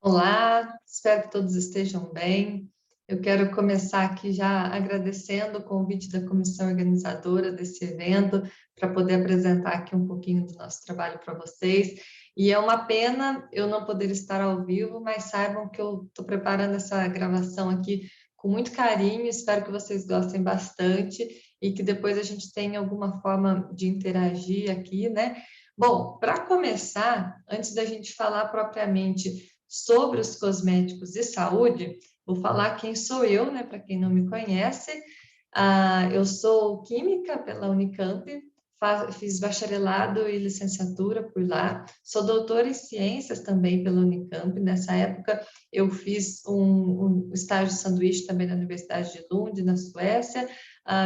Olá, espero que todos estejam bem. Eu quero começar aqui já agradecendo o convite da comissão organizadora desse evento para poder apresentar aqui um pouquinho do nosso trabalho para vocês. E é uma pena eu não poder estar ao vivo, mas saibam que eu estou preparando essa gravação aqui com muito carinho. Espero que vocês gostem bastante e que depois a gente tenha alguma forma de interagir aqui, né? Bom, para começar, antes da gente falar propriamente sobre os cosméticos de saúde, vou falar quem sou eu, né, para quem não me conhece. Eu sou química pela Unicamp, fiz bacharelado e licenciatura por lá, sou doutora em ciências também pela Unicamp. Nessa época, eu fiz um estágio de sanduíche também na Universidade de Lund, na Suécia.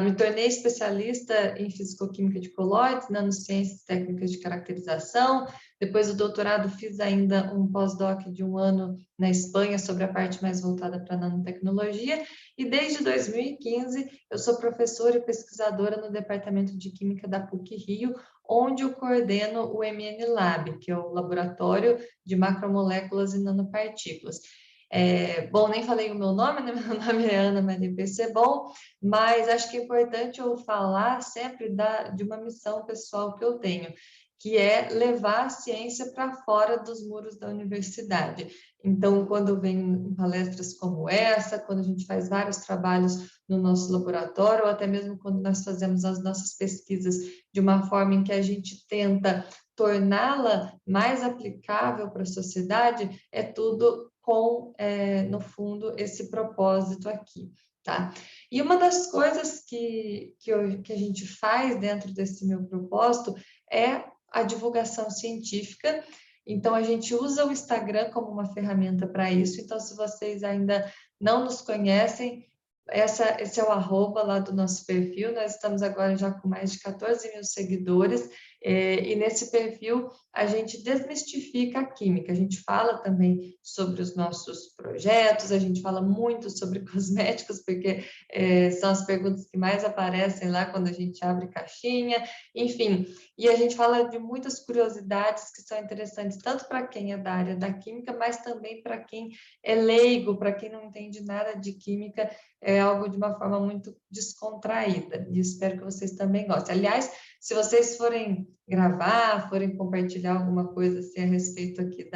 Me tornei especialista em fisicoquímica de colóides, nanociências técnicas de caracterização. Depois do doutorado, fiz ainda um pós-doc de um ano na Espanha sobre a parte mais voltada para a nanotecnologia. E desde 2015, eu sou professora e pesquisadora no Departamento de Química da PUC-Rio, onde eu coordeno o MN Lab, que é o Laboratório de Macromoléculas e Nanopartículas. Bom, nem falei o meu nome, né? Meu nome é Ana Maria Percebon, mas acho que é importante eu falar sempre de uma missão pessoal que eu tenho, que é levar a ciência para fora dos muros da universidade. Então, quando eu venho em palestras como essa, quando a gente faz vários trabalhos no nosso laboratório, ou até mesmo quando nós fazemos as nossas pesquisas de uma forma em que a gente tenta torná-la mais aplicável para a sociedade, é tudo com, no fundo, esse propósito aqui, tá? E uma das coisas que a gente faz dentro desse meu propósito é a divulgação científica. Então, a gente usa o Instagram como uma ferramenta para isso. Então, se vocês ainda não nos conhecem, esse é o arroba lá do nosso perfil. Nós estamos agora já com mais de 14 mil seguidores, e nesse perfil a gente desmistifica a química. A gente fala também sobre os nossos projetos, a gente fala muito sobre cosméticos, porque são as perguntas que mais aparecem lá quando a gente abre caixinha, enfim. E a gente fala de muitas curiosidades que são interessantes, tanto para quem é da área da química, mas também para quem é leigo, para quem não entende nada de química, é algo de uma forma muito descontraída. E espero que vocês também gostem. Aliás, se vocês forem gravar, forem compartilhar alguma coisa assim, a respeito aqui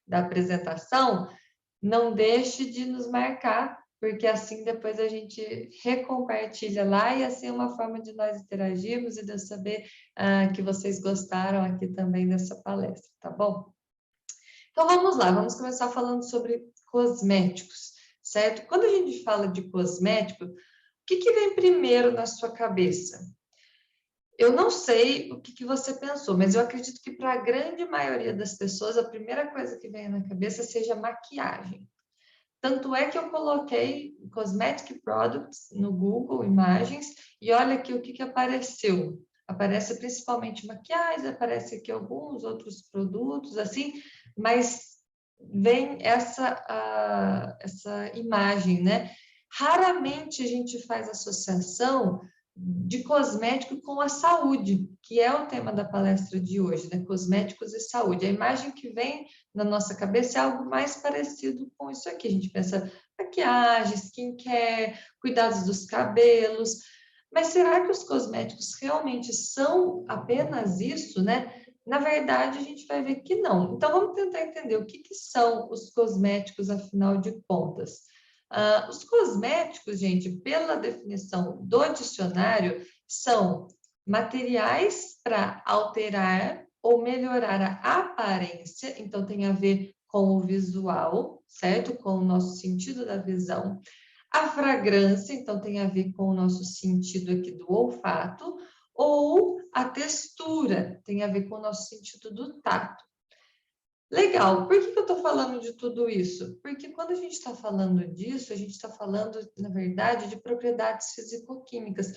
da apresentação, não deixe de nos marcar, porque assim depois a gente recompartilha lá e assim é uma forma de nós interagirmos e de eu saber que vocês gostaram aqui também dessa palestra, tá bom? Então vamos lá, vamos começar falando sobre cosméticos, certo? Quando a gente fala de cosmético, o que vem primeiro na sua cabeça? Eu não sei o que você pensou, mas eu acredito que para a grande maioria das pessoas, a primeira coisa que vem na cabeça seja maquiagem. Tanto é que eu coloquei Cosmetic Products no Google Imagens e olha aqui o que apareceu. Aparece principalmente maquiagem, aparece aqui alguns outros produtos, assim, mas vem essa imagem, né? Raramente a gente faz associação de cosmético com a saúde, que é o tema da palestra de hoje, né? Cosméticos e saúde. A imagem que vem na nossa cabeça é algo mais parecido com isso aqui. A gente pensa maquiagem, skincare, cuidados dos cabelos. Mas será que os cosméticos realmente são apenas isso, né? Na verdade, a gente vai ver que não. Então, vamos tentar entender o que são os cosméticos, afinal de contas. Os cosméticos, gente, pela definição do dicionário, são materiais para alterar ou melhorar a aparência, então tem a ver com o visual, certo? Com o nosso sentido da visão. A fragrância, então, tem a ver com o nosso sentido aqui do olfato, ou a textura, tem a ver com o nosso sentido do tato. Legal, por que eu estou falando de tudo isso? Porque quando a gente está falando disso, a gente está falando, na verdade, de propriedades fisicoquímicas,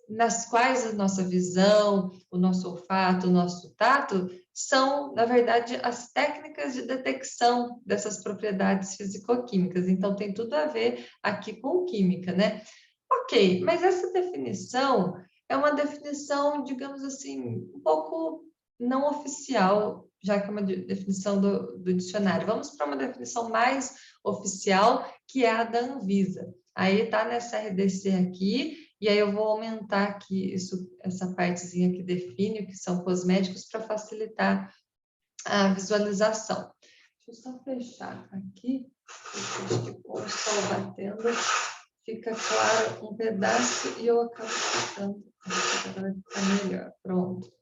nas quais a nossa visão, o nosso olfato, o nosso tato, são, na verdade, as técnicas de detecção dessas propriedades fisicoquímicas. Então, tem tudo a ver aqui com química, né? Ok, mas essa definição é uma definição, digamos assim, um pouco não oficial, já que é uma definição do dicionário. Vamos para uma definição mais oficial, que é a da Anvisa. Aí está nessa RDC aqui, e aí eu vou aumentar aqui essa partezinha que define o que são cosméticos para facilitar a visualização. Deixa eu só fechar aqui, porque acho que com o sol batendo fica claro um pedaço e eu acabo ficando. Agora vai ficar melhor. Pronto.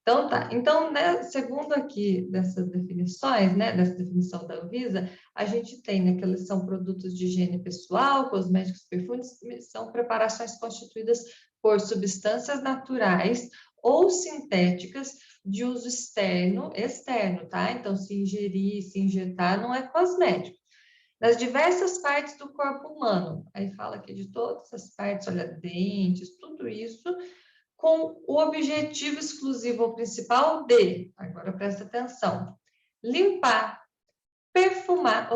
Então, tá. Então, né, segundo aqui dessas definições, né, dessa definição da Anvisa, a gente tem, né, que eles são produtos de higiene pessoal, cosméticos, perfumes, são preparações constituídas por substâncias naturais ou sintéticas de uso externo, tá? Então, se ingerir, se injetar, não é cosmético. Das diversas partes do corpo humano, aí fala aqui de todas as partes, olha, dentes, tudo isso, com o objetivo exclusivo ou principal de, agora presta atenção, limpar, perfumar,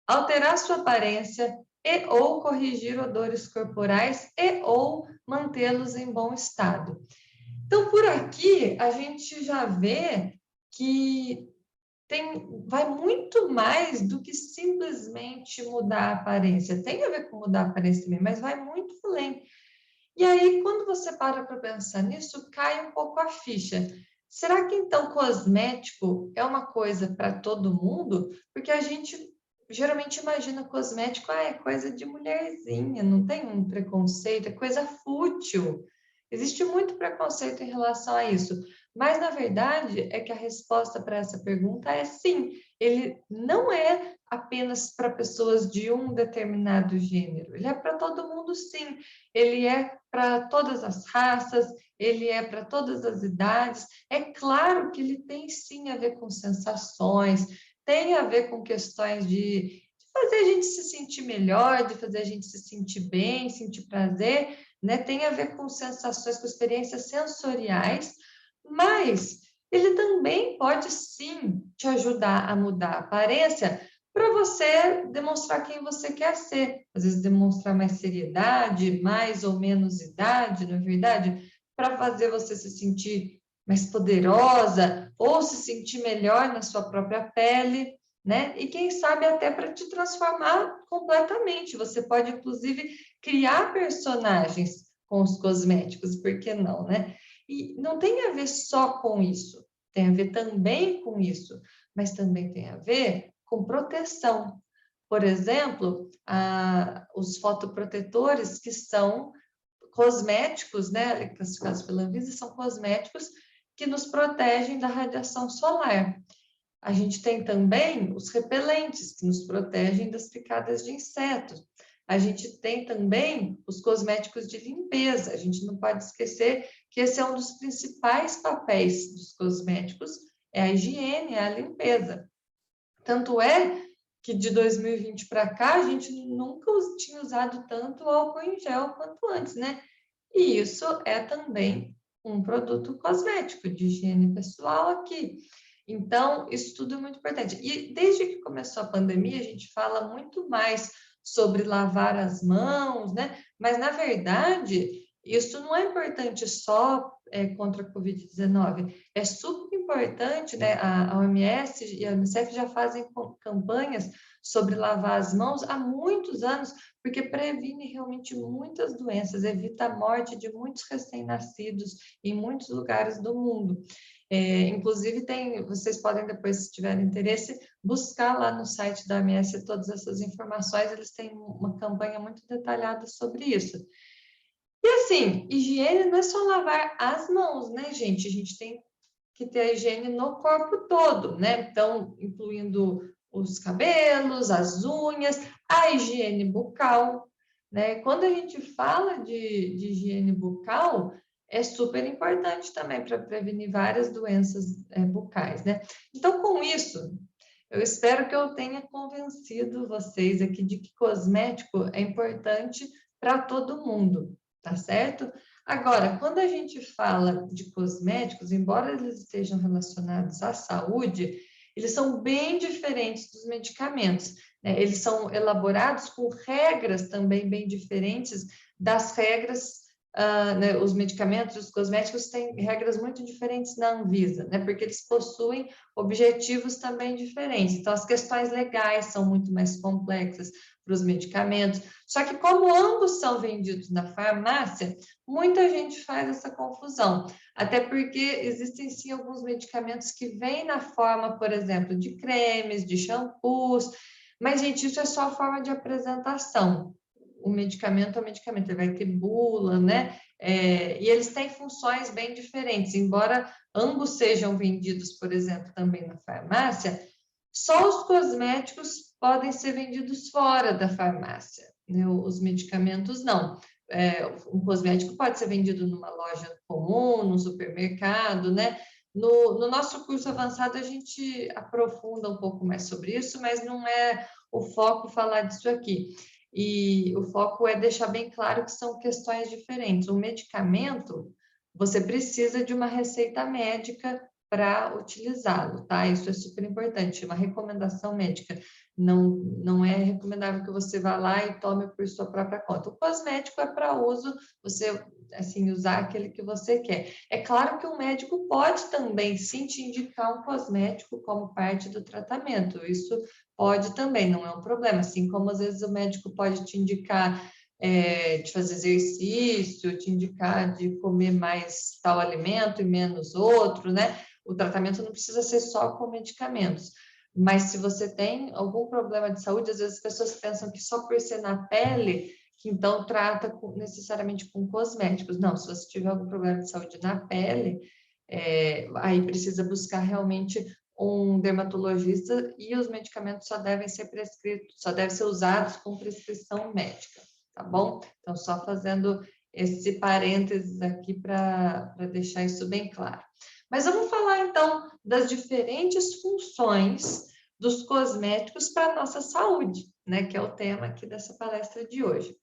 alterar sua aparência e ou corrigir odores corporais e ou mantê-los em bom estado. Então, por aqui, a gente já vê que vai muito mais do que simplesmente mudar a aparência. Tem a ver com mudar a aparência também, mas vai muito além. E aí, quando você para pensar nisso, cai um pouco a ficha. Será que então cosmético é uma coisa para todo mundo? Porque a gente geralmente imagina cosmético, é coisa de mulherzinha, não tem um preconceito, é coisa fútil. Existe muito preconceito em relação a isso. Mas, na verdade, é que a resposta para essa pergunta é sim. Ele não é apenas para pessoas de um determinado gênero. Ele é para todo mundo, sim. Ele é para todas as raças, ele é para todas as idades. É claro que ele tem sim a ver com sensações, tem a ver com questões de fazer a gente se sentir melhor, de fazer a gente se sentir bem, sentir prazer, né? Tem a ver com sensações, com experiências sensoriais, mas ele também pode sim te ajudar a mudar a aparência para você demonstrar quem você quer ser. Às vezes demonstrar mais seriedade, mais ou menos idade, não é verdade? Para fazer você se sentir mais poderosa ou se sentir melhor na sua própria pele, né? E quem sabe até para te transformar completamente. Você pode, inclusive, criar personagens com os cosméticos, por que não, né? E não tem a ver só com isso, tem a ver também com isso, mas também tem a ver com proteção. Por exemplo, os fotoprotetores, que são cosméticos, né, classificados pela Anvisa, são cosméticos que nos protegem da radiação solar. A gente tem também os repelentes, que nos protegem das picadas de insetos. A gente tem também os cosméticos de limpeza. A gente não pode esquecer que esse é um dos principais papéis dos cosméticos, é a higiene, é a limpeza. Tanto é que de 2020 para cá, a gente nunca tinha usado tanto álcool em gel quanto antes, né? E isso é também um produto cosmético de higiene pessoal aqui. Então, isso tudo é muito importante. E desde que começou a pandemia, a gente fala muito mais sobre lavar as mãos, né? Mas, na verdade, isso não é importante só contra a Covid-19. É super importante, né? A OMS e a Unicef já fazem campanhas sobre lavar as mãos há muitos anos, porque previne realmente muitas doenças, evita a morte de muitos recém-nascidos em muitos lugares do mundo. Inclusive, vocês podem depois, se tiverem interesse, buscar lá no site da OMS todas essas informações, eles têm uma campanha muito detalhada sobre isso. E assim, higiene não é só lavar as mãos, né, gente? A gente tem que ter a higiene no corpo todo, né? Então, incluindo os cabelos, as unhas, a higiene bucal, né? Quando a gente fala de higiene bucal, é super importante também para prevenir várias doenças bucais, né? Então, com isso, eu espero que eu tenha convencido vocês aqui de que cosmético é importante para todo mundo, tá certo? Agora, quando a gente fala de cosméticos, embora eles estejam relacionados à saúde, eles são bem diferentes dos medicamentos, né? Eles são elaborados com regras também bem diferentes das regras né, os medicamentos, os cosméticos têm regras muito diferentes na Anvisa, né, porque eles possuem objetivos também diferentes. Então, as questões legais são muito mais complexas para os medicamentos. Só que, como ambos são vendidos na farmácia, muita gente faz essa confusão. Até porque existem sim alguns medicamentos que vêm na forma, por exemplo, de cremes, de shampoos, mas, gente, isso é só a forma de apresentação. O medicamento é o medicamento, ele vai ter bula, né? E eles têm funções bem diferentes, embora ambos sejam vendidos, por exemplo, também na farmácia, só os cosméticos podem ser vendidos fora da farmácia, né? Os medicamentos não. Um cosmético pode ser vendido numa loja comum, num supermercado, né? No nosso curso avançado, a gente aprofunda um pouco mais sobre isso, mas não é o foco falar disso aqui. E o foco é deixar bem claro que são questões diferentes. O medicamento, você precisa de uma receita médica para utilizá-lo, tá? Isso é super importante, uma recomendação médica. Não é recomendável que você vá lá e tome por sua própria conta. O cosmético é para uso, você, assim, usar aquele que você quer. É claro que o médico pode também, sim, te indicar um cosmético como parte do tratamento. Isso pode também, não é um problema. Assim como às vezes o médico pode te indicar de fazer exercício, te indicar de comer mais tal alimento e menos outro, né? O tratamento não precisa ser só com medicamentos. Mas se você tem algum problema de saúde, às vezes as pessoas pensam que só por ser na pele, que então trata necessariamente com cosméticos. Não, se você tiver algum problema de saúde na pele, aí precisa buscar realmente um dermatologista e os medicamentos só devem ser prescritos, só devem ser usados com prescrição médica, tá bom? Então, só fazendo esse parênteses aqui para deixar isso bem claro. Mas vamos falar então das diferentes funções dos cosméticos para a nossa saúde, né? Que é o tema aqui dessa palestra de hoje.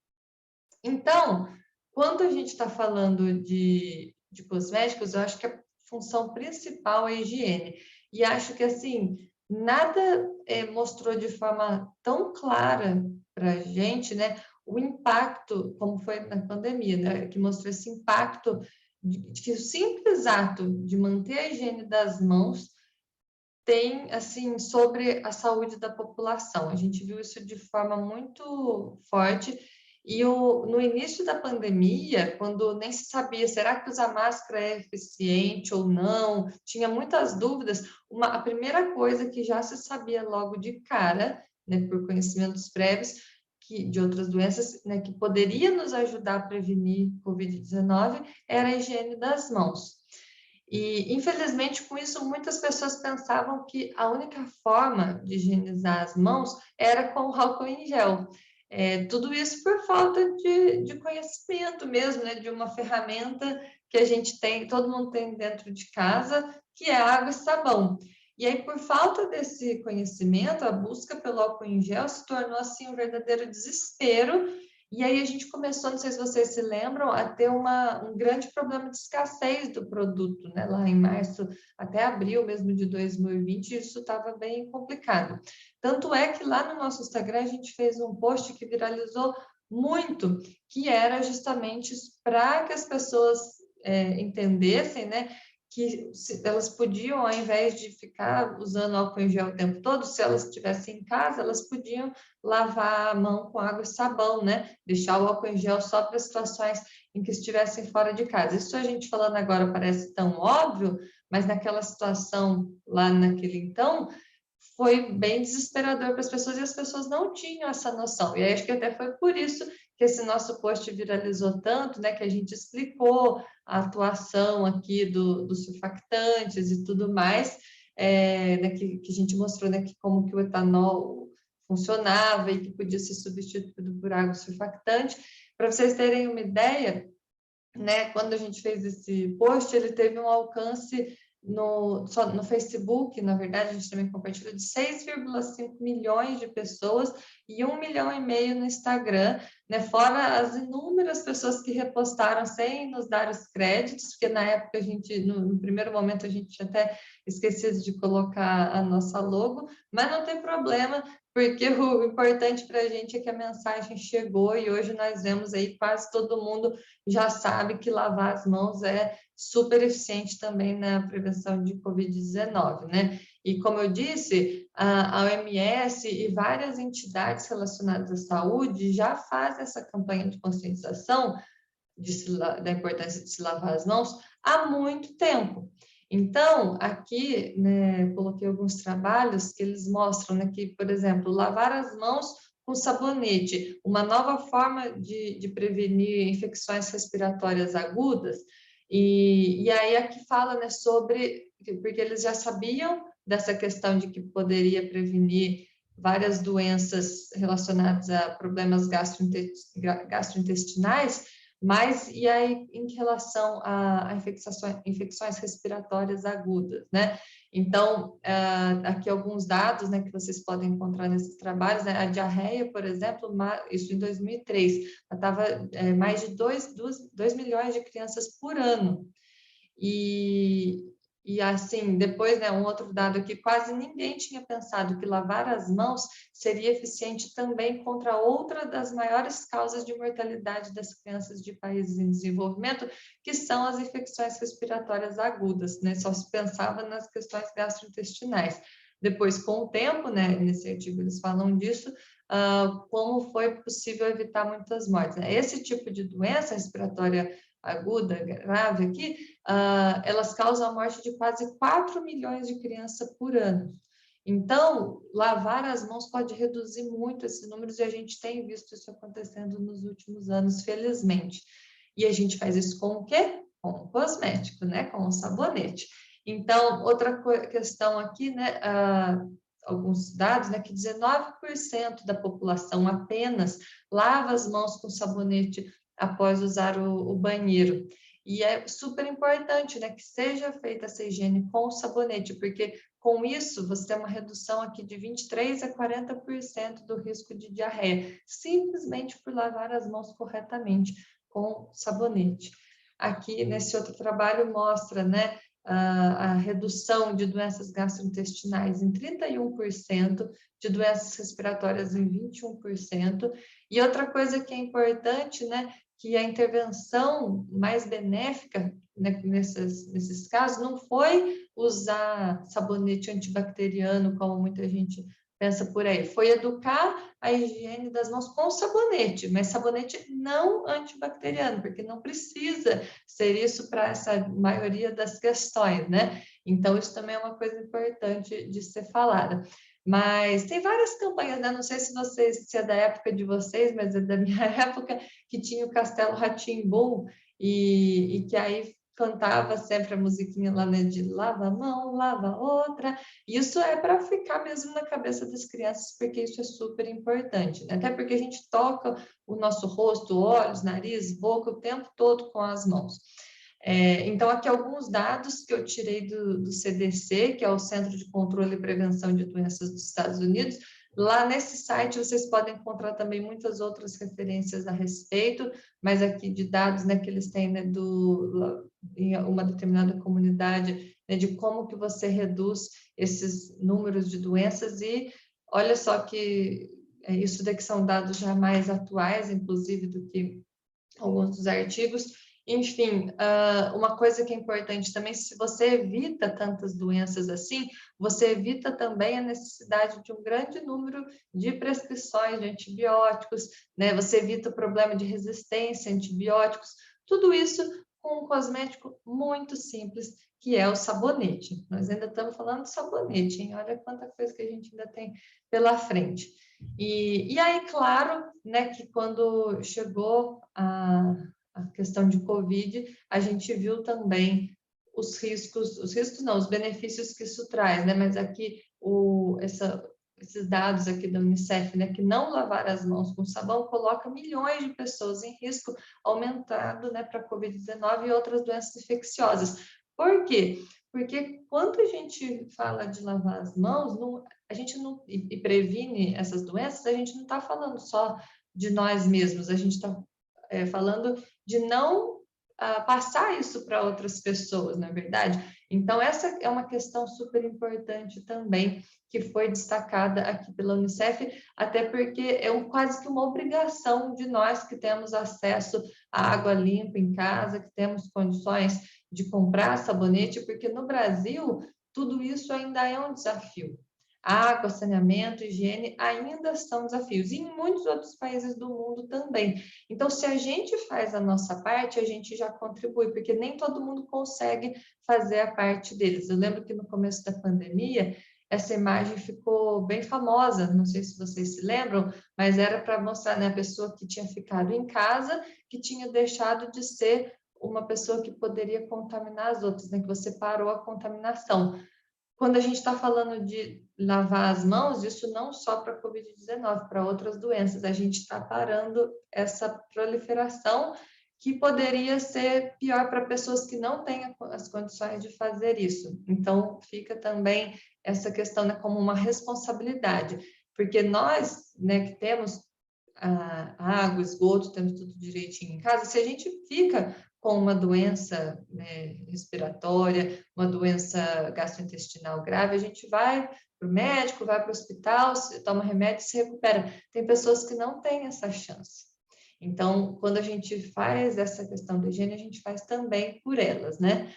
Então, quando a gente está falando de cosméticos, eu acho que a função principal é a higiene. E acho que, assim, nada mostrou de forma tão clara para a gente, né, o impacto, como foi na pandemia, né, que mostrou esse impacto de que o simples ato de manter a higiene das mãos tem, assim, sobre a saúde da população. A gente viu isso de forma muito forte. E no início da pandemia, quando nem se sabia, será que usar máscara é eficiente ou não? Tinha muitas dúvidas. A primeira coisa que já se sabia logo de cara, né, por conhecimentos prévios, de outras doenças, né, que poderia nos ajudar a prevenir Covid-19, era a higiene das mãos. E, infelizmente, com isso, muitas pessoas pensavam que a única forma de higienizar as mãos era com álcool em gel. Tudo isso por falta de conhecimento mesmo, né? De uma ferramenta que a gente tem, todo mundo tem dentro de casa, que é água e sabão. E aí, por falta desse conhecimento, a busca pelo álcool em gel se tornou, assim, um verdadeiro desespero. E aí a gente começou, não sei se vocês se lembram, a ter um grande problema de escassez do produto, né? Lá em março até abril mesmo de 2020, isso estava bem complicado. Tanto é que lá no nosso Instagram a gente fez um post que viralizou muito, que era justamente para que as pessoas entendessem, né? Que elas podiam, ao invés de ficar usando álcool em gel o tempo todo, se elas estivessem em casa, elas podiam lavar a mão com água e sabão, né? Deixar o álcool em gel só para situações em que estivessem fora de casa. Isso a gente falando agora parece tão óbvio, mas naquela situação lá naquele então, foi bem desesperador para as pessoas e as pessoas não tinham essa noção. E aí acho que até foi por isso que esse nosso post viralizou tanto, né? Que a gente explicou a atuação aqui dos surfactantes e tudo mais, né, que a gente mostrou, né, que como que o etanol funcionava e que podia ser substituído por água surfactante. Para vocês terem uma ideia, né, quando a gente fez esse post, ele teve um alcance só no Facebook, na verdade, a gente também compartilhou, de 6,5 milhões de pessoas e 1,5 milhão no Instagram, né? Fora as inúmeras pessoas que repostaram sem nos dar os créditos, porque na época a gente, no primeiro momento, a gente até esquecia de colocar a nossa logo, mas não tem problema, porque o importante para a gente é que a mensagem chegou e hoje nós vemos aí quase todo mundo já sabe que lavar as mãos é super eficiente também na prevenção de Covid-19, né? E como eu disse, a OMS e várias entidades relacionadas à saúde já fazem essa campanha de conscientização da importância de se lavar as mãos há muito tempo. Então, aqui, né, coloquei alguns trabalhos que eles mostram, né, que, por exemplo, lavar as mãos com sabonete, uma nova forma de prevenir infecções respiratórias agudas, e aí aqui fala, né, sobre, porque eles já sabiam dessa questão de que poderia prevenir várias doenças relacionadas a problemas gastrointestinais, mas e aí em relação a infecções respiratórias agudas, né? Então, aqui alguns dados, né, que vocês podem encontrar nesses trabalhos, né? A diarreia, por exemplo, isso em 2003, estava mais de 2 milhões de crianças por ano. E assim, depois, né, um outro dado que quase ninguém tinha pensado que lavar as mãos seria eficiente também contra outra das maiores causas de mortalidade das crianças de países em desenvolvimento, que são as infecções respiratórias agudas, né? Só se pensava nas questões gastrointestinais. Depois, com o tempo, né, nesse artigo eles falam disso, como foi possível evitar muitas mortes, né? Esse tipo de doença respiratória aguda, grave aqui, elas causam a morte de quase 4 milhões de crianças por ano. Então, lavar as mãos pode reduzir muito esses números e a gente tem visto isso acontecendo nos últimos anos, felizmente. E a gente faz isso com o quê? Com o cosmético, né? Com o sabonete. Então, outra questão aqui, né? Alguns dados, né? Que 19% da população apenas lava as mãos com sabonete após usar o banheiro. E é super importante, né, que seja feita essa higiene com o sabonete, porque com isso você tem uma redução aqui de 23% a 40% do risco de diarreia, simplesmente por lavar as mãos corretamente com sabonete. Aqui nesse outro trabalho mostra, né, a redução de doenças gastrointestinais em 31%, de doenças respiratórias em 21%. E outra coisa que é importante, né, que a intervenção mais benéfica, né, nesses casos não foi usar sabonete antibacteriano, como muita gente pensa por aí, foi educar a higiene das mãos com sabonete, mas sabonete não antibacteriano, porque não precisa ser isso para essa maioria das questões, né? Então, isso também é uma coisa importante de ser falada. Mas tem várias campanhas, né? Não sei se é da época de vocês, mas é da minha época, que tinha o Castelo Rá-Tim-Bum e que aí cantava sempre a musiquinha lá, né, de lava a mão, lava outra. Isso é para ficar mesmo na cabeça das crianças, porque isso é super importante, né? Até porque a gente toca o nosso rosto, olhos, nariz, boca o tempo todo com as mãos. Então, aqui alguns dados que eu tirei do CDC, que é o Centro de Controle e Prevenção de Doenças dos Estados Unidos. Lá nesse site vocês podem encontrar também muitas outras referências a respeito, mas aqui de dados, né, que eles têm, né, em uma determinada comunidade, né, de como que você reduz esses números de doenças. E olha só que isso daqui são dados já mais atuais, inclusive, do que alguns dos artigos. Enfim, uma coisa que é importante também, se você evita tantas doenças assim, você evita também a necessidade de um grande número de prescrições de antibióticos, né? Você evita o problema de resistência a antibióticos, tudo isso com um cosmético muito simples, que é o sabonete. Nós ainda estamos falando de sabonete, hein? Olha quanta coisa que a gente ainda tem pela frente. E aí, claro, né, que quando chegou a questão de Covid, a gente viu também os riscos não, os benefícios que isso traz, né? Mas aqui esses dados aqui da Unicef, né, que não lavar as mãos com sabão coloca milhões de pessoas em risco aumentado, né, para Covid-19 e outras doenças infecciosas. Por quê? Porque quando a gente fala de lavar as mãos, a gente não e previne essas doenças, a gente não está falando só de nós mesmos, a gente está falando de não passar isso para outras pessoas, na verdade. Então, essa é uma questão super importante também, que foi destacada aqui pela Unicef, até porque é quase que uma obrigação de nós que temos acesso à água limpa em casa, que temos condições de comprar sabonete, porque no Brasil tudo isso ainda é um desafio. Água, saneamento, higiene ainda são desafios, e em muitos outros países do mundo também. Então, se a gente faz a nossa parte, a gente já contribui, porque nem todo mundo consegue fazer a parte deles. Eu lembro que no começo da pandemia, essa imagem ficou bem famosa, não sei se vocês se lembram, mas era para mostrar, né, a pessoa que tinha ficado em casa, que tinha deixado de ser uma pessoa que poderia contaminar as outras, né, que você parou a contaminação. Quando a gente está falando de lavar as mãos, isso não só para a Covid-19, para outras doenças, a gente está parando essa proliferação que poderia ser pior para pessoas que não têm as condições de fazer isso. Então, fica também essa questão, né, como uma responsabilidade, porque nós, né, que temos água, esgoto, temos tudo direitinho em casa, se a gente fica com uma doença, né, respiratória, uma doença gastrointestinal grave, a gente vai para o médico, vai para o hospital, toma remédio e se recupera. Tem pessoas que não têm essa chance. Então, quando a gente faz essa questão da higiene, a gente faz também por elas, né?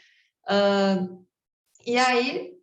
E aí,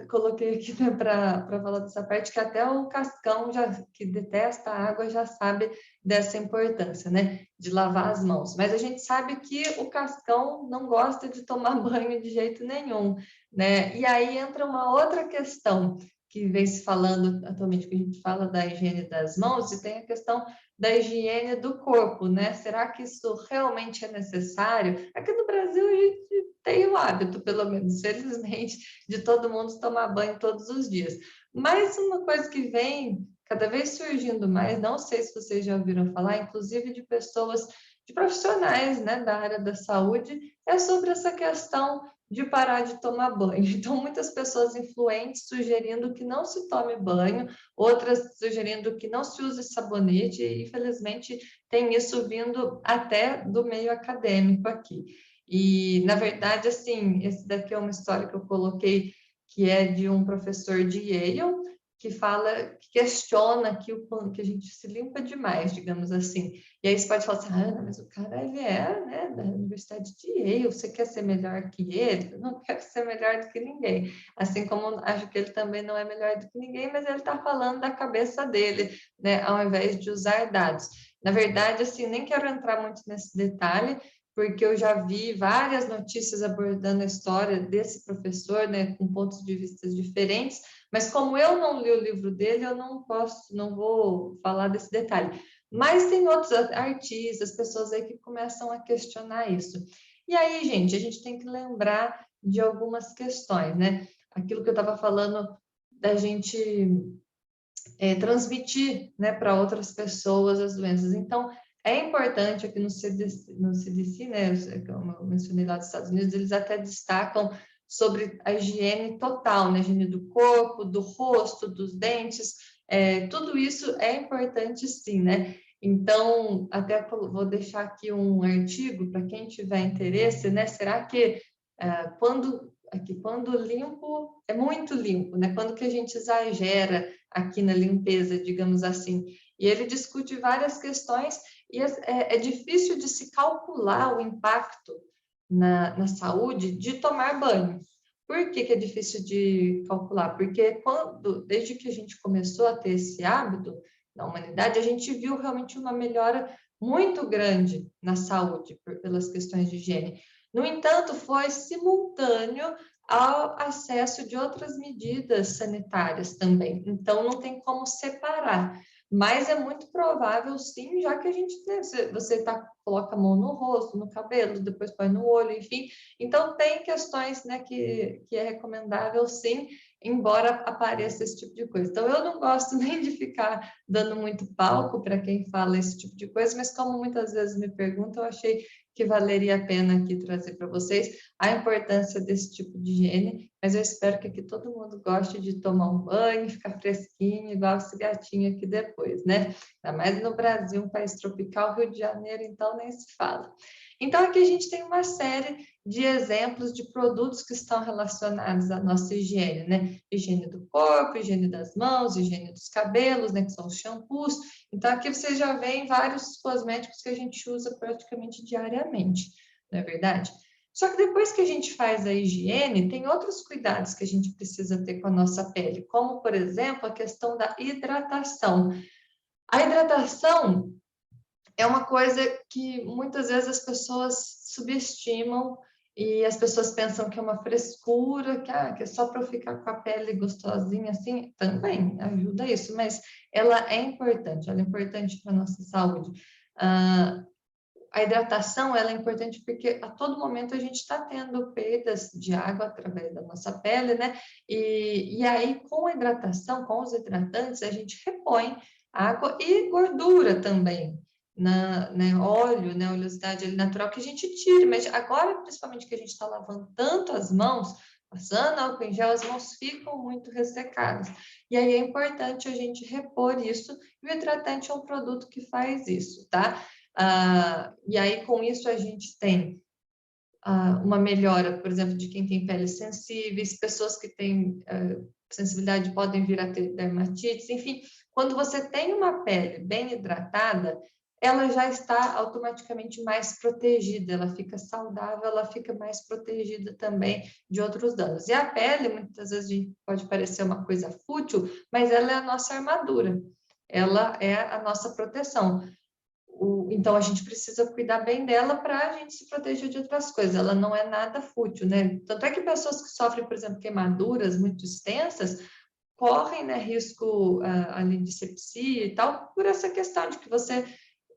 coloquei aqui, né, para falar dessa parte, que até o Cascão, que detesta a água, já sabe dessa importância, né, de lavar as mãos. Mas a gente sabe que o Cascão não gosta de tomar banho de jeito nenhum, né? E aí entra uma outra questão que vem se falando atualmente, que a gente fala da higiene das mãos, e tem a questão da higiene do corpo, né? Será que isso realmente é necessário? Aqui no Brasil, a gente tem o hábito, pelo menos, felizmente, de todo mundo tomar banho todos os dias. Mas uma coisa que vem cada vez surgindo mais, não sei se vocês já ouviram falar, inclusive de pessoas, de profissionais, né, da área da saúde, é sobre essa questão de parar de tomar banho. Então, muitas pessoas influentes sugerindo que não se tome banho, outras sugerindo que não se use sabonete, e infelizmente tem isso vindo até do meio acadêmico aqui. E, na verdade, assim, esse daqui é uma história que eu coloquei, que é de um professor de Yale, que fala, que questiona que a gente se limpa demais, digamos assim. E aí você pode falar assim, mas o cara, ele é, né, da Universidade de Yale, você quer ser melhor que ele? Eu não quero ser melhor do que ninguém. Assim como acho que ele também não é melhor do que ninguém, mas ele está falando da cabeça dele, né, ao invés de usar dados. Na verdade, assim, nem quero entrar muito nesse detalhe, porque eu já vi várias notícias abordando a história desse professor, né, com pontos de vista diferentes, mas como eu não li o livro dele, eu não vou falar desse detalhe. Mas tem outros artistas, pessoas aí que começam a questionar isso. E aí, gente, a gente tem que lembrar de algumas questões, né? Aquilo que eu estava falando da gente transmitir, né, para outras pessoas as doenças. Então, é importante aqui no CDC, né, como eu mencionei lá dos Estados Unidos, eles até destacam sobre a higiene total, né, higiene do corpo, do rosto, dos dentes, tudo isso é importante sim, né? Então, até vou deixar aqui um artigo para quem tiver interesse, né? Será que quando limpo, é muito limpo, né? Quando que a gente exagera aqui na limpeza, digamos assim. E ele discute várias questões e é difícil de se calcular o impacto na saúde de tomar banho. Por que é difícil de calcular? Porque desde que a gente começou a ter esse hábito na humanidade, a gente viu realmente uma melhora muito grande na saúde pelas questões de higiene. No entanto, foi simultâneo ao acesso de outras medidas sanitárias também. Então, não tem como separar. Mas é muito provável, sim, já que a gente, né, você coloca a mão no rosto, no cabelo, depois põe no olho, enfim. Então, tem questões, né, que é recomendável, sim, embora apareça esse tipo de coisa. Então, eu não gosto nem de ficar dando muito palco para quem fala esse tipo de coisa, mas como muitas vezes me perguntam, eu achei que valeria a pena aqui trazer para vocês a importância desse tipo de higiene, mas eu espero que aqui todo mundo goste de tomar um banho, ficar fresquinho, igual esse gatinho aqui depois, né? Ainda mais no Brasil, um país tropical, Rio de Janeiro, então nem se fala. Então, aqui a gente tem uma série de exemplos de produtos que estão relacionados à nossa higiene, né? Higiene do corpo, higiene das mãos, higiene dos cabelos, né? Que são os shampoos. Então, aqui você já vê vários cosméticos que a gente usa praticamente diariamente, não é verdade? Só que depois que a gente faz a higiene, tem outros cuidados que a gente precisa ter com a nossa pele, como, por exemplo, a questão da hidratação. A hidratação é uma coisa que muitas vezes as pessoas subestimam e as pessoas pensam que é uma frescura, que é só para eu ficar com a pele gostosinha assim, também ajuda isso, mas ela é importante para a nossa saúde. A hidratação ela é importante porque a todo momento a gente está tendo perdas de água através da nossa pele, né? E aí, com a hidratação, com os hidratantes, a gente repõe água e gordura também, né? Óleo, né? Oleosidade ali natural que a gente tira, mas agora, principalmente que a gente está lavando tanto as mãos, passando álcool em gel, as mãos ficam muito ressecadas. E aí é importante a gente repor isso, e o hidratante é um produto que faz isso, tá? E aí, com isso, a gente tem uma melhora, por exemplo, de quem tem peles sensíveis, pessoas que têm sensibilidade podem vir a ter dermatites, enfim, quando você tem uma pele bem hidratada, ela já está automaticamente mais protegida, ela fica saudável, ela fica mais protegida também de outros danos. E a pele, muitas vezes, pode parecer uma coisa fútil, mas ela é a nossa armadura, ela é a nossa proteção. Então, a gente precisa cuidar bem dela para a gente se proteger de outras coisas. Ela não é nada fútil, né? Tanto é que pessoas que sofrem, por exemplo, queimaduras muito extensas, correm, né, risco ali de sepsia e tal, por essa questão de que você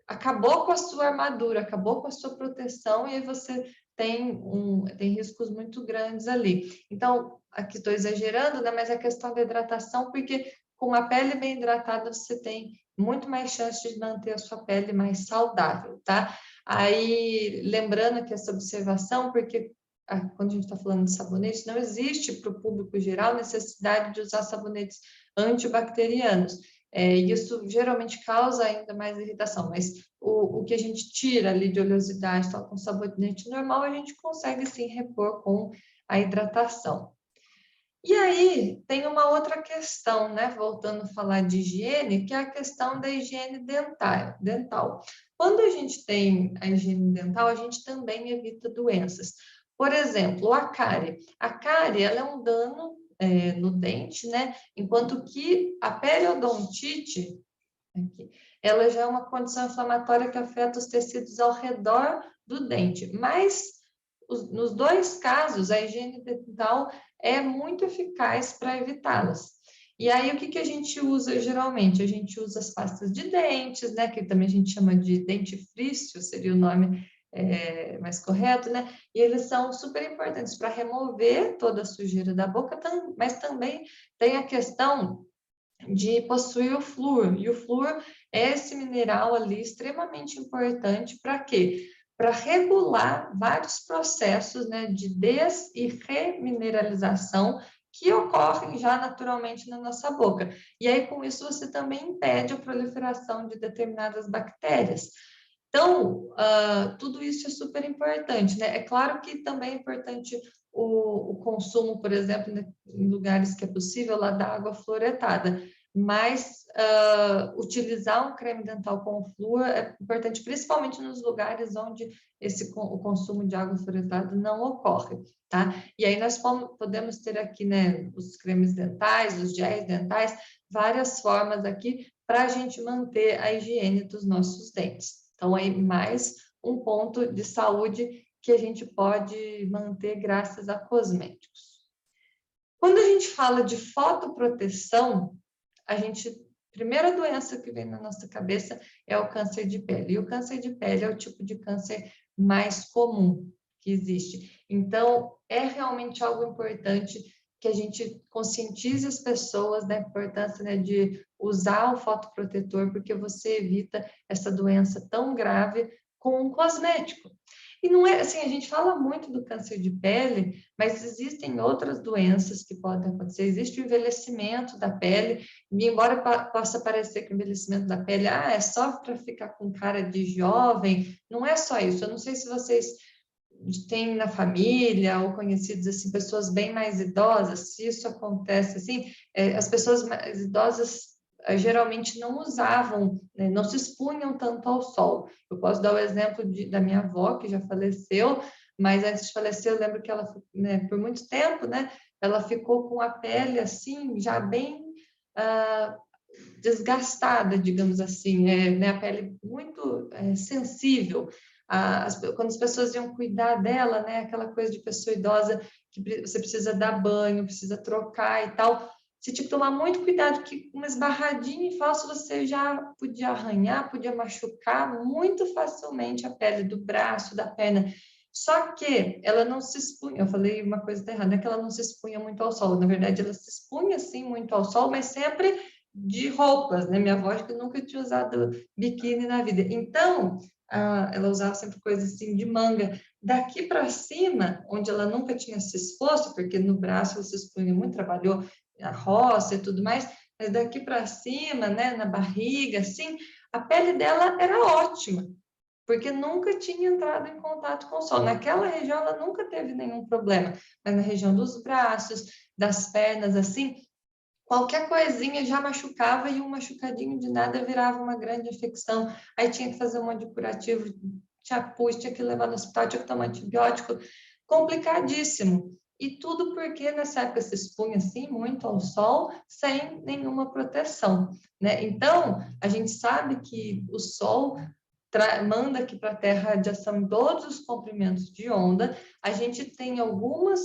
acabou com a sua armadura, acabou com a sua proteção e aí você tem riscos muito grandes ali. Então, aqui estou exagerando, né, mas a questão da hidratação, porque com a pele bem hidratada você tem muito mais chance de manter a sua pele mais saudável, tá? Aí, lembrando aqui essa observação, porque quando a gente está falando de sabonete, não existe para o público geral necessidade de usar sabonetes antibacterianos. Isso geralmente causa ainda mais irritação, mas o que a gente tira ali de oleosidade, tal, com sabonete normal, a gente consegue sim repor com a hidratação. E aí, tem uma outra questão, né? Voltando a falar de higiene, que é a questão da higiene dental. Quando a gente tem a higiene dental, a gente também evita doenças. Por exemplo, a cárie. A cárie, ela é um dano no dente, né? Enquanto que a periodontite, aqui, ela já é uma condição inflamatória que afeta os tecidos ao redor do dente. Mas, nos dois casos, a higiene dental é muito eficaz para evitá-las. E aí, o que a gente usa geralmente? A gente usa as pastas de dentes, né? Que também a gente chama de dentifrício, seria o nome mais correto, né? E eles são super importantes para remover toda a sujeira da boca, mas também tem a questão de possuir o flúor. E o flúor é esse mineral ali extremamente importante para quê? Para regular vários processos, né, de des- e remineralização que ocorrem já naturalmente na nossa boca. E aí, com isso, você também impede a proliferação de determinadas bactérias. Então, tudo isso é super importante, né? É claro que também é importante o consumo, por exemplo, né, em lugares que é possível, lá da água fluoretada, mas utilizar um creme dental com flúor é importante, principalmente nos lugares onde o consumo de água fluoretada não ocorre, tá? E aí nós podemos ter aqui, né, os cremes dentais, os géis dentais, várias formas aqui para a gente manter a higiene dos nossos dentes. Então, aí mais um ponto de saúde que a gente pode manter graças a cosméticos. Quando a gente fala de fotoproteção, primeira doença que vem na nossa cabeça é o câncer de pele. E o câncer de pele é o tipo de câncer mais comum que existe. Então, é realmente algo importante que a gente conscientize as pessoas da importância, né, de usar o fotoprotetor, porque você evita essa doença tão grave com um cosmético. E não é assim, a gente fala muito do câncer de pele, mas existem outras doenças que podem acontecer. Existe o envelhecimento da pele, e embora possa parecer que o envelhecimento da pele, é só para ficar com cara de jovem, não é só isso. Eu não sei se vocês têm na família ou conhecidos assim pessoas bem mais idosas, se isso acontece assim, as pessoas mais idosas geralmente não usavam, né, não se expunham tanto ao sol. Eu posso dar o exemplo da minha avó, que já faleceu, mas antes de falecer, eu lembro que ela, né, por muito tempo, né, ela ficou com a pele assim, já bem ah, desgastada, digamos assim, né, a pele muito sensível. Quando as pessoas iam cuidar dela, né, aquela coisa de pessoa idosa que você precisa dar banho, precisa trocar e tal, você tinha que tomar muito cuidado, que uma esbarradinha em falso você já podia arranhar, podia machucar muito facilmente a pele do braço, da perna. Só que ela não se expunha, eu falei uma coisa errada, não é que ela não se expunha muito ao sol, na verdade ela se expunha sim muito ao sol, mas sempre de roupas, né? Minha avó acho que nunca tinha usado biquíni na vida. Então, ela usava sempre coisas assim de manga. Daqui para cima, onde ela nunca tinha se exposto, porque no braço ela se expunha muito, trabalhou na roça e tudo mais, mas daqui para cima, né, na barriga, assim, a pele dela era ótima, porque nunca tinha entrado em contato com o sol. Naquela região ela nunca teve nenhum problema, mas na região dos braços, das pernas, assim, qualquer coisinha já machucava e um machucadinho de nada virava uma grande infecção. Aí tinha que fazer um monte de curativo, tinha pus, tinha que levar no hospital, tinha que tomar antibiótico. Complicadíssimo. E tudo porque nessa época se expunha assim muito ao sol sem nenhuma proteção, né? Então, a gente sabe que o sol manda aqui para a Terra radiação em todos os comprimentos de onda. A gente tem algumas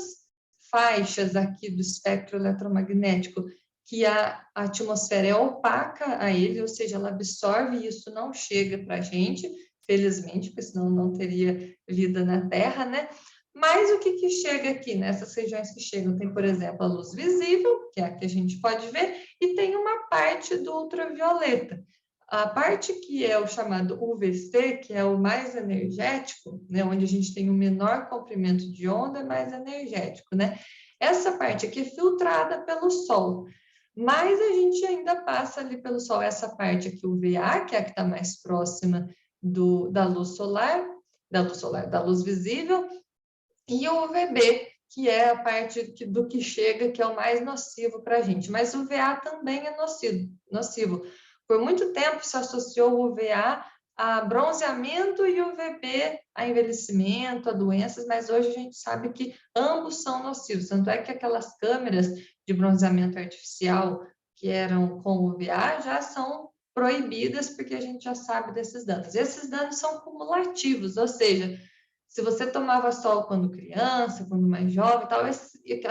faixas aqui do espectro eletromagnético que a atmosfera é opaca a ele, ou seja, ela absorve e isso não chega para a gente, felizmente, porque senão não teria vida na Terra, né? Mas o que chega aqui nessas regiões que chegam? Tem, por exemplo, a luz visível, que é a que a gente pode ver, e tem uma parte do ultravioleta. A parte que é o chamado UVC, que é o mais energético, né, onde a gente tem o menor comprimento de onda, é mais energético, né? Essa parte aqui é filtrada pelo Sol, mas a gente ainda passa ali pelo Sol essa parte aqui, o VA, que é a que está mais próxima da luz solar, da luz visível, e o UVB, que é a parte do que chega, que é o mais nocivo para a gente. Mas o VA também é nocivo. Por muito tempo se associou o UVA a bronzeamento e o UVB a envelhecimento, a doenças, mas hoje a gente sabe que ambos são nocivos. Tanto é que aquelas câmeras de bronzeamento artificial que eram com o UVA já são proibidas porque a gente já sabe desses danos. E esses danos são cumulativos, ou seja, se você tomava sol quando criança, quando mais jovem, tal,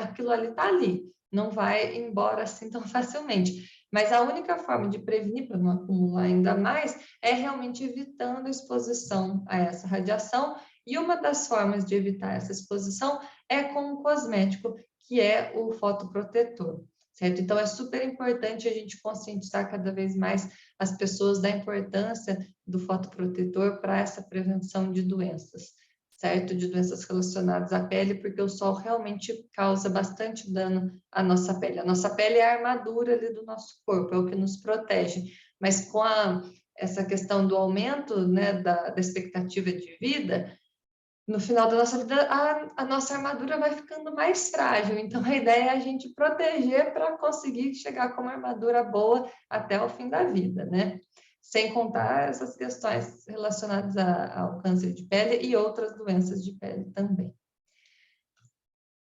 aquilo ali está ali, não vai embora assim tão facilmente. Mas a única forma de prevenir para não acumular ainda mais é realmente evitando a exposição a essa radiação. E uma das formas de evitar essa exposição é com um cosmético, que é o fotoprotetor, certo? Então é super importante a gente conscientizar cada vez mais as pessoas da importância do fotoprotetor para essa prevenção de doenças, certo? De doenças relacionadas à pele, porque o sol realmente causa bastante dano à nossa pele. A nossa pele é a armadura ali do nosso corpo, é o que nos protege. Mas com essa questão do aumento, né, da expectativa de vida, no final da nossa vida, a nossa armadura vai ficando mais frágil. Então, a ideia é a gente proteger para conseguir chegar com uma armadura boa até o fim da vida, né? Sem contar essas questões relacionadas ao câncer de pele e outras doenças de pele também.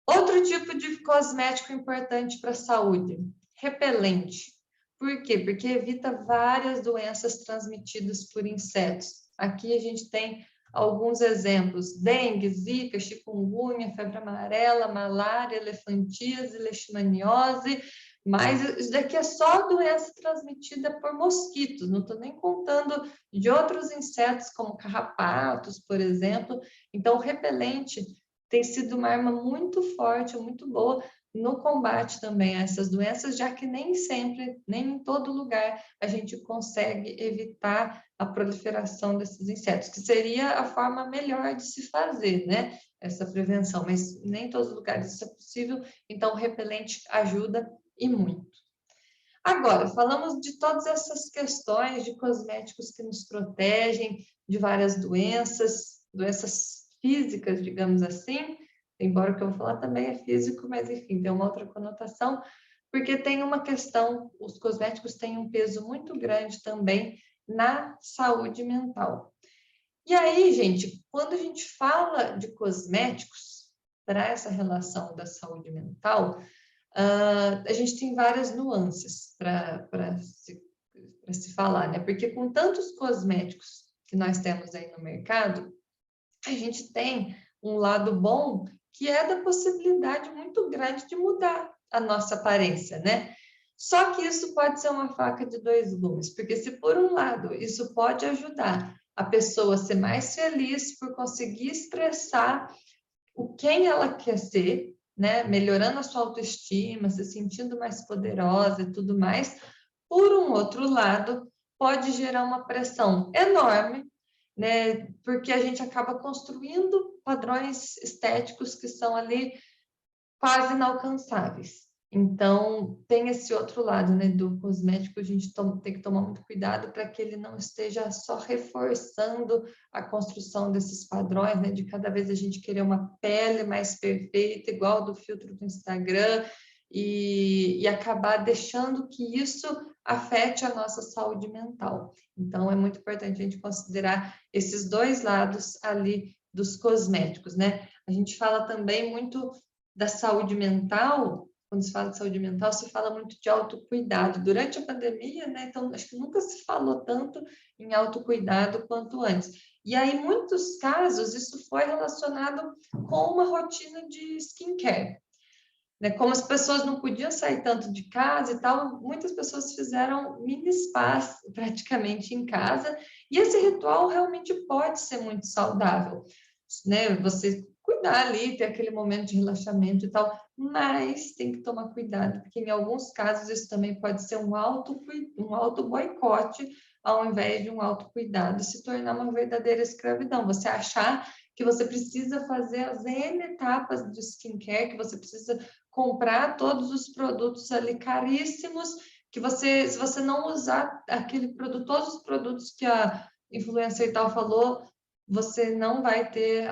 Outro tipo de cosmético importante para a saúde, repelente. Por quê? Porque evita várias doenças transmitidas por insetos. Aqui a gente tem alguns exemplos: dengue, zika, chikungunya, febre amarela, malária, elefantíase, leishmaniose, mas isso daqui é só doença transmitida por mosquitos, não estou nem contando de outros insetos, como carrapatos, por exemplo. Então, o repelente tem sido uma arma muito forte, muito boa no combate também a essas doenças, já que nem sempre, nem em todo lugar, a gente consegue evitar a proliferação desses insetos, que seria a forma melhor de se fazer, né? Essa prevenção, mas nem em todos os lugares isso é possível, então o repelente ajuda e muito. Agora, falamos de todas essas questões de cosméticos que nos protegem de várias doenças, doenças físicas, digamos assim, embora o que eu vou falar também é físico, mas enfim, tem uma outra conotação, porque tem uma questão, os cosméticos têm um peso muito grande também na saúde mental. E aí, gente, quando a gente fala de cosméticos para essa relação da saúde mental, a gente tem várias nuances para se falar, né? Porque com tantos cosméticos que nós temos aí no mercado, a gente tem um lado bom que é da possibilidade muito grande de mudar a nossa aparência, né? Só que isso pode ser uma faca de dois gumes, porque se por um lado isso pode ajudar a pessoa a ser mais feliz por conseguir expressar o quem ela quer ser, né? Melhorando a sua autoestima, se sentindo mais poderosa e tudo mais. Por um outro lado, pode gerar uma pressão enorme, né? Porque a gente acaba construindo padrões estéticos que são ali quase inalcançáveis. Então, tem esse outro lado, né, do cosmético, a gente tem que tomar muito cuidado para que ele não esteja só reforçando a construção desses padrões, né, de cada vez a gente querer uma pele mais perfeita, igual do filtro do Instagram, e acabar deixando que isso afete a nossa saúde mental. Então, é muito importante a gente considerar esses dois lados ali dos cosméticos, né? A gente fala também muito da saúde mental. Quando se fala de saúde mental, se fala muito de autocuidado. Durante a pandemia, né? Então, acho que nunca se falou tanto em autocuidado quanto antes. E aí, em muitos casos, isso foi relacionado com uma rotina de skincare. Né? Como as pessoas não podiam sair tanto de casa e tal, muitas pessoas fizeram mini spas praticamente em casa, e esse ritual realmente pode ser muito saudável, né? Você cuidar ali, ter aquele momento de relaxamento e tal, mas tem que tomar cuidado, porque em alguns casos isso também pode ser um auto boicote, ao invés de um autocuidado, se tornar uma verdadeira escravidão. Você achar que você precisa fazer as N etapas de skincare, que você precisa comprar todos os produtos ali caríssimos, que você, se você não usar aquele produto, todos os produtos que a influencer e tal falou, você não vai ter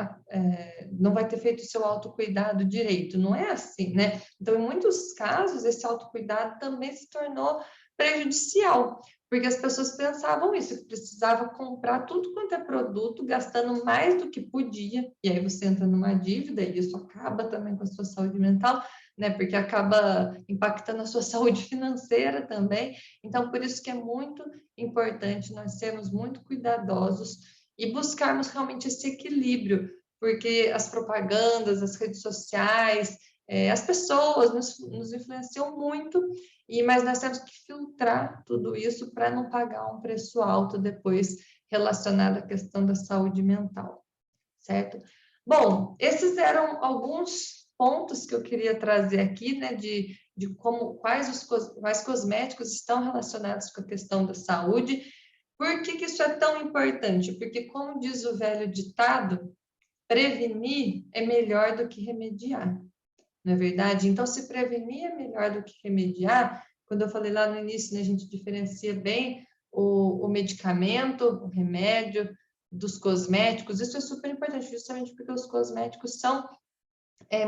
feito o seu autocuidado direito. Não é assim, né? Então, em muitos casos, esse autocuidado também se tornou prejudicial, porque as pessoas pensavam isso, que precisava comprar tudo quanto é produto, gastando mais do que podia, e aí você entra numa dívida, e isso acaba também com a sua saúde mental, né? Porque acaba impactando a sua saúde financeira também. Então, por isso que é muito importante nós sermos muito cuidadosos e buscarmos realmente esse equilíbrio, porque as propagandas, as redes sociais, as pessoas nos influenciam muito, mas nós temos que filtrar tudo isso para não pagar um preço alto depois relacionado à questão da saúde mental, certo? Bom, esses eram alguns pontos que eu queria trazer aqui, né, de quais cosméticos estão relacionados com a questão da saúde. Por que que isso é tão importante? Porque, como diz o velho ditado, prevenir é melhor do que remediar, não é verdade? Então, se prevenir é melhor do que remediar, quando eu falei lá no início, né, a gente diferencia bem o medicamento, o remédio, dos cosméticos. Isso é super importante, justamente porque os cosméticos são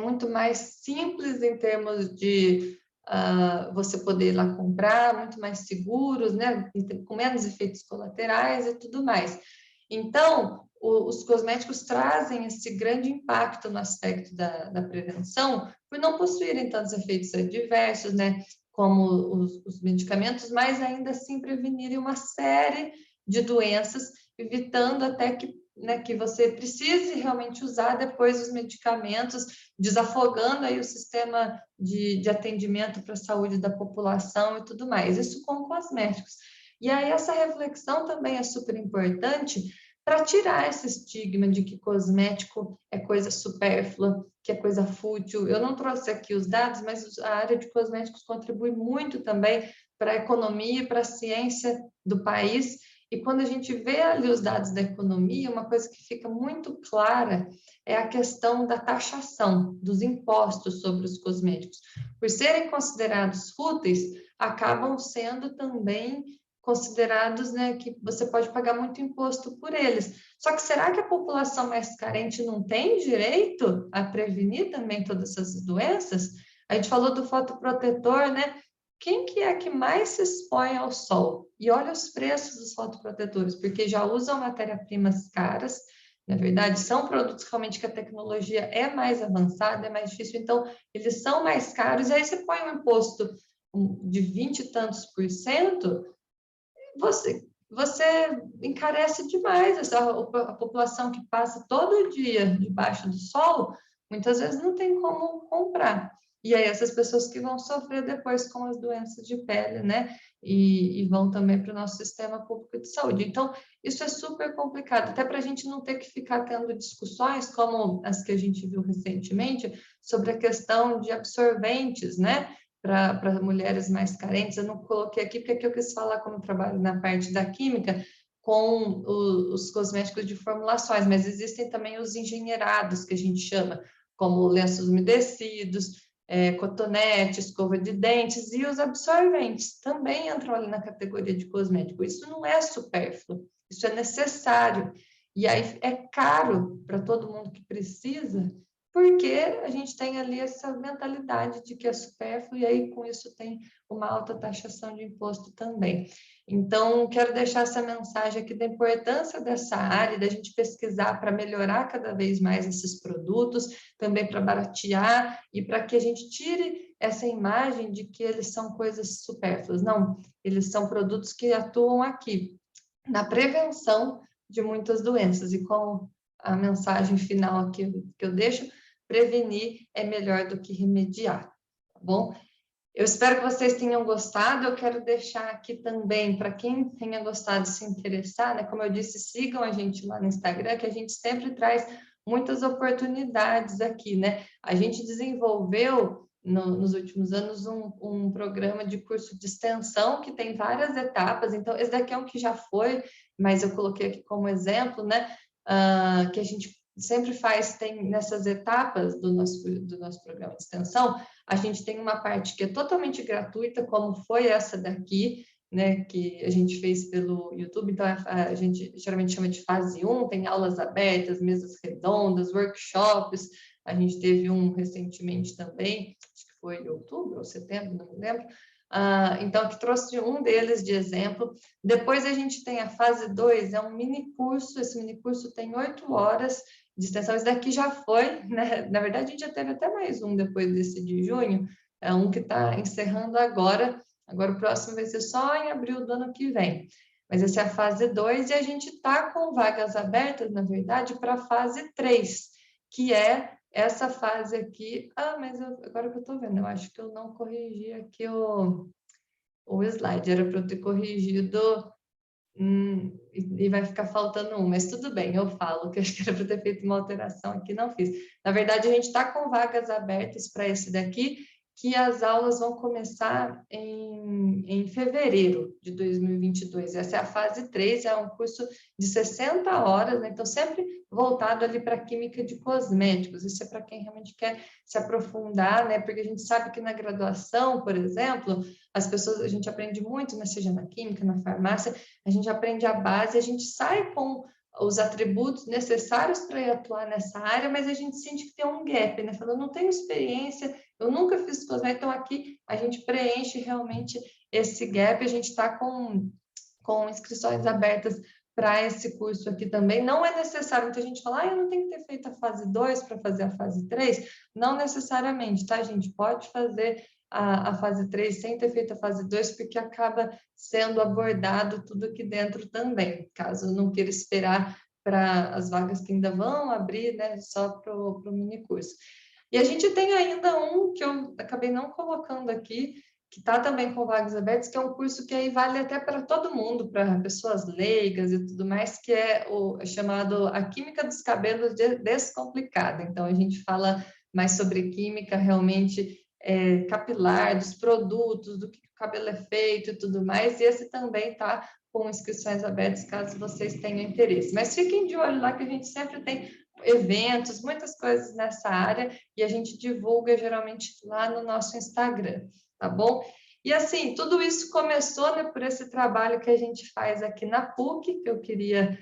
muito mais simples em termos de você poder ir lá comprar, muito mais seguros, né? Com menos efeitos colaterais e tudo mais. Então, os cosméticos trazem esse grande impacto no aspecto da prevenção, por não possuírem tantos efeitos adversos, né? Como os medicamentos, mas ainda assim prevenirem uma série de doenças, evitando até que, né, que você precise realmente usar depois os medicamentos, desafogando aí o sistema de atendimento para a saúde da população e tudo mais, isso com cosméticos. E aí essa reflexão também é super importante, para tirar esse estigma de que cosmético é coisa supérflua, que é coisa fútil. Eu não trouxe aqui os dados, mas a área de cosméticos contribui muito também para a economia e para a ciência do país. E quando a gente vê ali os dados da economia, uma coisa que fica muito clara é a questão da taxação, dos impostos sobre os cosméticos. Por serem considerados fúteis, acabam sendo também considerados, né, que você pode pagar muito imposto por eles. Só que será que a população mais carente não tem direito a prevenir também todas essas doenças? A gente falou do fotoprotetor, né? Quem que é que mais se expõe ao sol? E olha os preços dos fotoprotetores, porque já usam matérias-primas caras, na verdade, são produtos realmente que a tecnologia é mais avançada, é mais difícil, então eles são mais caros, e aí você põe um imposto de 20 e tantos por cento, você encarece demais a população que passa todo dia debaixo do sol, muitas vezes não tem como comprar. E aí essas pessoas que vão sofrer depois com as doenças de pele, né? E vão também para o nosso sistema público de saúde. Então, isso é super complicado, até para a gente não ter que ficar tendo discussões como as que a gente viu recentemente sobre a questão de absorventes, né? Para mulheres mais carentes. Eu não coloquei aqui porque aqui eu quis falar como trabalho na parte da química com os cosméticos de formulações, mas existem também os engenheirados, que a gente chama, como lenços umedecidos, cotonete, escova de dentes, e os absorventes também entram ali na categoria de cosmético. Isso não é supérfluo, isso é necessário. E aí é caro para todo mundo que precisa, porque a gente tem ali essa mentalidade de que é supérfluo, e aí com isso tem uma alta taxação de imposto também. Então, quero deixar essa mensagem aqui da importância dessa área, da gente pesquisar para melhorar cada vez mais esses produtos, também para baratear e para que a gente tire essa imagem de que eles são coisas supérfluas. Não, eles são produtos que atuam aqui na prevenção de muitas doenças, e como a mensagem final aqui que eu deixo, prevenir é melhor do que remediar, tá bom? Eu espero que vocês tenham gostado. Eu quero deixar aqui também, para quem tenha gostado, se interessar, né? Como eu disse, sigam a gente lá no Instagram, que a gente sempre traz muitas oportunidades aqui, né? A gente desenvolveu nos últimos anos um programa de curso de extensão que tem várias etapas. Então, esse daqui é um que já foi, mas eu coloquei aqui como exemplo, né? Que a gente sempre faz, tem nessas etapas do nosso programa de extensão, a gente tem uma parte que é totalmente gratuita, como foi essa daqui, né, que a gente fez pelo YouTube. Então, a gente geralmente chama de fase 1, tem aulas abertas, mesas redondas, workshops. A gente teve um recentemente também, acho que foi em outubro ou setembro, não me lembro. Então, que trouxe um deles de exemplo. Depois a gente tem a fase 2, é um mini curso. Esse mini curso tem 8 horas de extensão. Esse daqui já foi, né? Na verdade, a gente já teve até mais um depois desse de junho, é um que está encerrando agora. Agora o próximo vai ser só em abril do ano que vem. Mas essa é a fase 2 e a gente está com vagas abertas, na verdade, para a fase 3, que é essa fase aqui. Mas agora que eu estou vendo, eu acho que eu não corrigi aqui o slide, era para eu ter corrigido. E vai ficar faltando um, mas tudo bem, eu falo que acho que era para ter feito uma alteração aqui, não fiz. Na verdade, a gente está com vagas abertas para esse daqui, que as aulas vão começar em fevereiro de 2022. Essa é a fase 3, é um curso de 60 horas, né? Então sempre voltado ali para a química de cosméticos. Isso é para quem realmente quer se aprofundar, né? Porque a gente sabe que na graduação, por exemplo, as pessoas, a gente aprende muito, né? Seja na química, na farmácia, a gente aprende a base, a gente sai com os atributos necessários para atuar nessa área, mas a gente sente que tem um gap, né? Falando, não tenho experiência, eu nunca fiz cosmética, então aqui a gente preenche realmente esse gap, a gente está com inscrições abertas para esse curso aqui também. Não é necessário, muita gente fala, eu não tenho que ter feito a fase 2 para fazer a fase 3. Não necessariamente, tá, gente? Pode fazer a fase 3 sem ter feito a fase 2, porque acaba sendo abordado tudo aqui dentro também, caso não queira esperar para as vagas que ainda vão abrir, né, só para o mini curso. E a gente tem ainda um que eu acabei não colocando aqui, que está também com vagas abertas, que é um curso que aí vale até para todo mundo, para pessoas leigas e tudo mais, que é o chamado A Química dos Cabelos Descomplicada. Então, a gente fala mais sobre química realmente capilar, dos produtos, do que o cabelo é feito e tudo mais, e esse também está com inscrições abertas, caso vocês tenham interesse. Mas fiquem de olho lá, que a gente sempre tem eventos, muitas coisas nessa área, e a gente divulga geralmente lá no nosso Instagram, tá bom? E assim, tudo isso começou, né, por esse trabalho que a gente faz aqui na PUC, que eu queria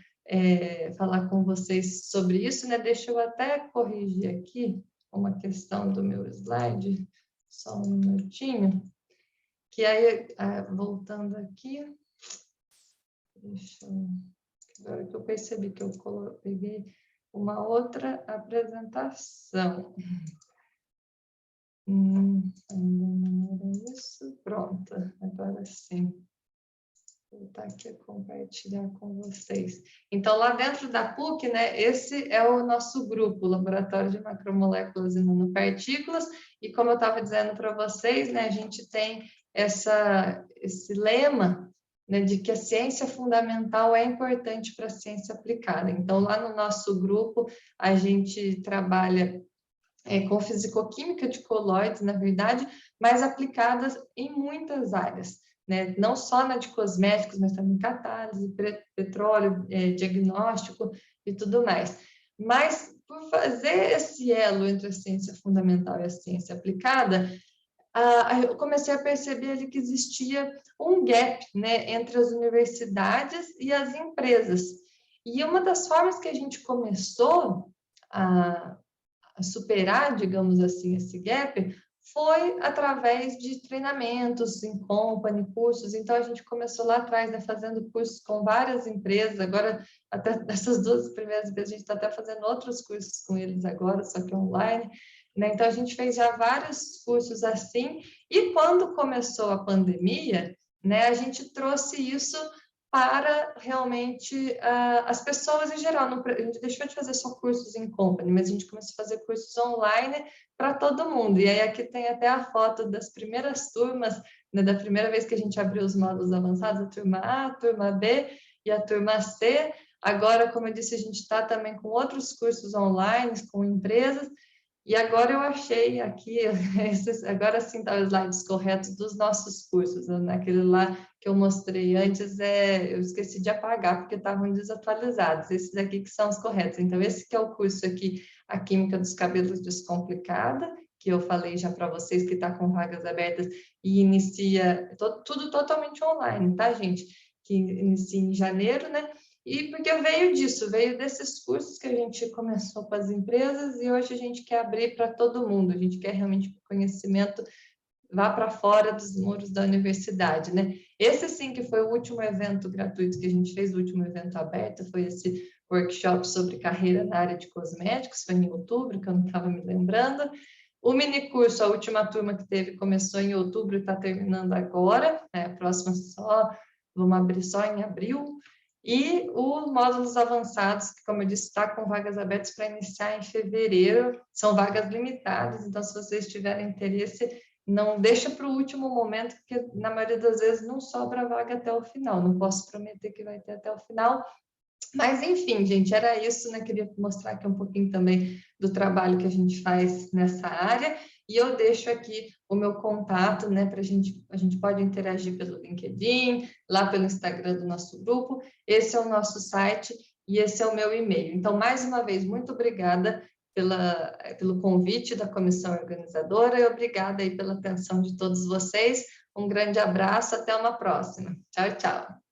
falar com vocês sobre isso, né? Deixa eu até corrigir aqui uma questão do meu slide, só um minutinho, que aí, voltando aqui, deixa eu... Agora que eu percebi que eu peguei uma outra apresentação. Ainda não era isso. Pronto, agora sim. Vou voltar aqui a compartilhar com vocês. Então, lá dentro da PUC, né, esse é o nosso grupo, Laboratório de Macromoléculas e Nanopartículas, e como eu estava dizendo para vocês, né, a gente tem esse lema, né, de que a ciência fundamental é importante para a ciência aplicada. Então, lá no nosso grupo, a gente trabalha com fisicoquímica de colóides, na verdade, mas aplicadas em muitas áreas, né? Não só na de cosméticos, mas também catálise, petróleo, diagnóstico e tudo mais. Mas, por fazer esse elo entre a ciência fundamental e a ciência aplicada, eu comecei a perceber ali que existia um gap, né, entre as universidades e as empresas. E uma das formas que a gente começou a superar, digamos assim, esse gap, foi através de treinamentos em company, cursos. Então, a gente começou lá atrás, né, fazendo cursos com várias empresas. Agora, até essas duas primeiras empresas, a gente está até fazendo outros cursos com eles agora, só que online, né? Então, a gente fez já vários cursos assim. E quando começou a pandemia, né, a gente trouxe isso para realmente as pessoas em geral. Não, a gente deixou de fazer só cursos em company, mas a gente começou a fazer cursos online para todo mundo. E aí aqui tem até a foto das primeiras turmas, né, da primeira vez que a gente abriu os módulos avançados, a turma A, a turma B e a turma C. Agora, como eu disse, a gente está também com outros cursos online, com empresas. E agora eu achei aqui, agora sim está os slides corretos dos nossos cursos, naquele lá que eu mostrei antes, eu esqueci de apagar porque estavam desatualizados, esses aqui que são os corretos. Então, esse que é o curso aqui, a Química dos Cabelos Descomplicada, que eu falei já para vocês que está com vagas abertas e inicia tudo totalmente online, tá, gente? Que inicia em janeiro, né? E porque veio desses cursos que a gente começou com as empresas e hoje a gente quer abrir para todo mundo, a gente quer realmente que o conhecimento vá para fora dos muros da universidade, né? Esse sim que foi o último evento gratuito que a gente fez, o último evento aberto, foi esse workshop sobre carreira na área de cosméticos, foi em outubro, que eu não estava me lembrando. O mini curso, a última turma que teve, começou em outubro e está terminando agora, né? A próxima vamos abrir só em abril. E os módulos avançados, que, como eu disse, está com vagas abertas para iniciar em fevereiro, são vagas limitadas, então, se vocês tiverem interesse, não deixa para o último momento, porque, na maioria das vezes, não sobra vaga até o final. Não posso prometer que vai ter até o final, mas, enfim, gente, era isso, né? Queria mostrar aqui um pouquinho também do trabalho que a gente faz nessa área. E eu deixo aqui o meu contato, né? Para a gente pode interagir pelo LinkedIn, lá pelo Instagram do nosso grupo. Esse é o nosso site e esse é o meu e-mail. Então, mais uma vez, muito obrigada pelo convite da comissão organizadora e obrigada aí pela atenção de todos vocês. Um grande abraço, até uma próxima. Tchau, tchau.